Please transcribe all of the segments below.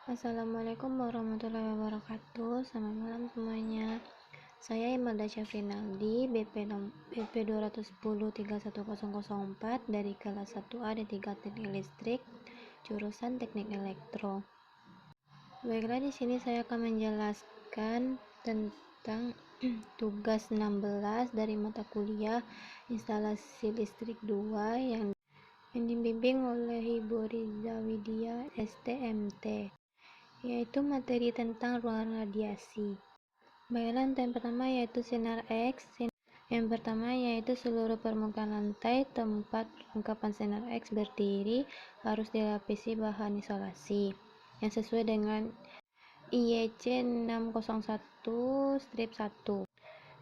Assalamualaikum warahmatullahi wabarakatuh. Selamat malam semuanya. Saya Imelda Syafrinaldi, BP 210 31004 dari kelas 1A D3 Teknik Listrik, jurusan Teknik Elektro. Baiklah, di sini saya akan menjelaskan tentang tugas 16 dari mata kuliah Instalasi Listrik 2 yang dibimbing oleh Ibu Riza Widya STMT, yaitu materi tentang ruang radiasi. Baiklah, yang pertama yaitu sinar X. Yang pertama yaitu seluruh permukaan lantai tempat perlengkapan sinar X berdiri harus dilapisi bahan isolasi yang sesuai dengan IEC 601-1.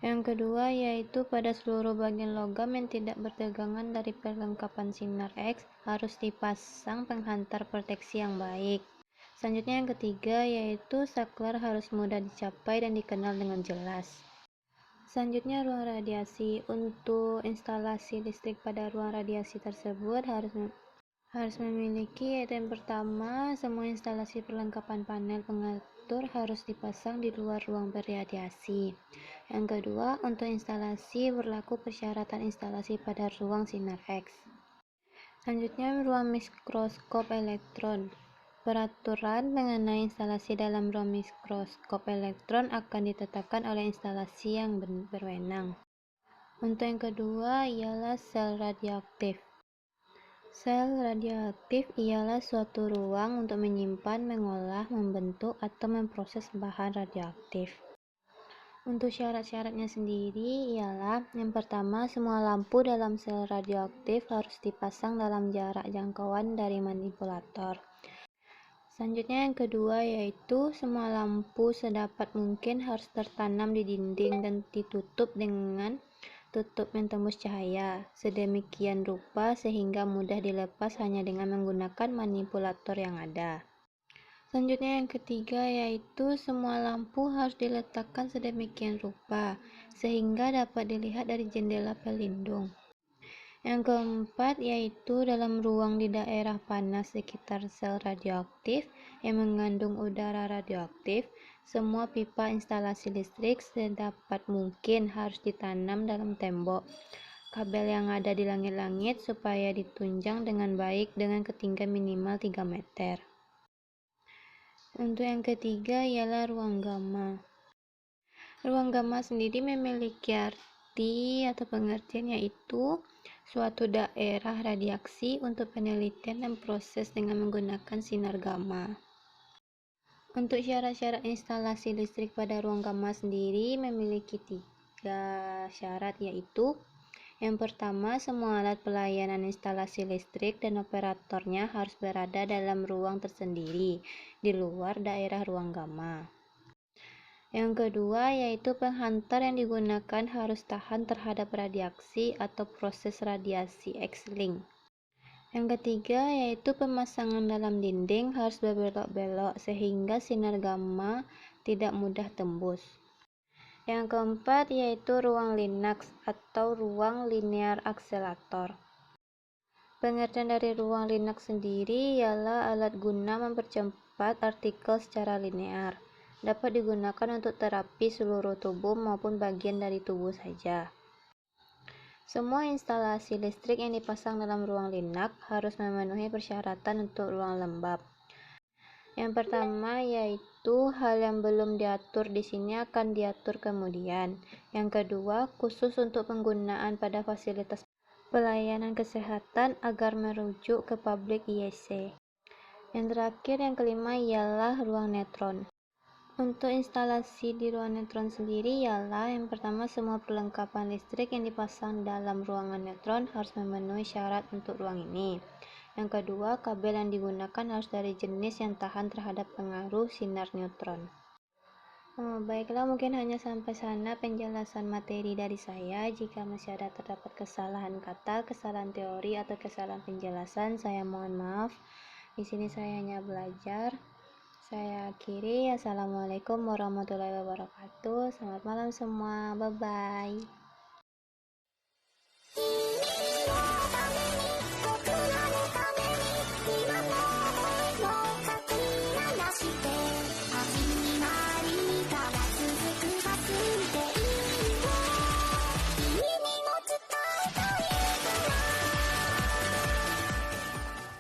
Yang kedua yaitu pada seluruh bagian logam yang tidak bertegangan dari perlengkapan sinar X harus dipasang penghantar proteksi yang baik. Selanjutnya yang ketiga yaitu saklar harus mudah dicapai dan dikenal dengan jelas. Selanjutnya ruang radiasi. Untuk instalasi listrik pada ruang radiasi tersebut harus memiliki, yaitu yang pertama, semua instalasi perlengkapan panel pengatur harus dipasang di luar ruang berradiasi. Yang kedua, untuk instalasi berlaku persyaratan instalasi pada ruang sinar X. Selanjutnya ruang mikroskop elektron. Peraturan mengenai instalasi dalam ruang mikroskop elektron akan ditetapkan oleh instalasi yang berwenang. Untuk yang kedua ialah sel radioaktif. Sel radioaktif ialah suatu ruang untuk menyimpan, mengolah, membentuk, atau memproses bahan radioaktif. Untuk syarat-syaratnya sendiri ialah yang pertama, semua lampu dalam sel radioaktif harus dipasang dalam jarak jangkauan dari manipulator. Selanjutnya yang kedua yaitu semua lampu sedapat mungkin harus tertanam di dinding dan ditutup dengan tutup yang tembus cahaya, sedemikian rupa sehingga mudah dilepas hanya dengan menggunakan manipulator yang ada. Selanjutnya yang ketiga yaitu semua lampu harus diletakkan sedemikian rupa sehingga dapat dilihat dari jendela pelindung. Yang keempat yaitu dalam ruang di daerah panas sekitar sel radioaktif yang mengandung udara radioaktif, semua pipa instalasi listrik sedapat mungkin harus ditanam dalam tembok kabel yang ada di langit-langit supaya ditunjang dengan baik dengan ketinggian minimal 3 meter. Untuk yang ketiga ialah ruang gamma. Ruang gamma sendiri memiliki arti atau pengertian yaitu suatu daerah radiaksi untuk penelitian dan proses dengan menggunakan sinar gamma. Untuk syarat-syarat instalasi listrik pada ruang gamma sendiri memiliki 3 syarat yaitu yang pertama, semua alat pelayanan instalasi listrik dan operatornya harus berada dalam ruang tersendiri di luar daerah ruang gamma. Yang kedua yaitu penghantar yang digunakan harus tahan terhadap radiaksi atau proses radiasi X-link. Yang ketiga yaitu pemasangan dalam dinding harus berbelok-belok sehingga sinar gamma tidak mudah tembus. Yang keempat yaitu ruang Linux atau ruang linear akselerator. Pengertian dari ruang Linux sendiri ialah alat guna mempercepat artikel secara linear. Dapat digunakan untuk terapi seluruh tubuh maupun bagian dari tubuh saja. Semua instalasi listrik yang dipasang dalam ruang Linux harus memenuhi persyaratan untuk ruang lembab. Yang pertama yaitu hal yang belum diatur di sini akan diatur kemudian. Yang kedua, khusus untuk penggunaan pada fasilitas pelayanan kesehatan agar merujuk ke publik IEC. Yang terakhir, yang kelima ialah ruang neutron. Untuk instalasi di ruang neutron sendiri ialah yang pertama, semua perlengkapan listrik yang dipasang dalam ruangan neutron harus memenuhi syarat untuk ruang ini. Yang kedua, kabel yang digunakan harus dari jenis yang tahan terhadap pengaruh sinar neutron. Baiklah, mungkin hanya sampai sana penjelasan materi dari saya. Jika masih ada terdapat kesalahan kata, kesalahan teori, atau kesalahan penjelasan, saya mohon maaf. Di sini saya hanya belajar. Saya akhiri. Assalamualaikum warahmatullahi wabarakatuh. Selamat malam semua. Bye-bye.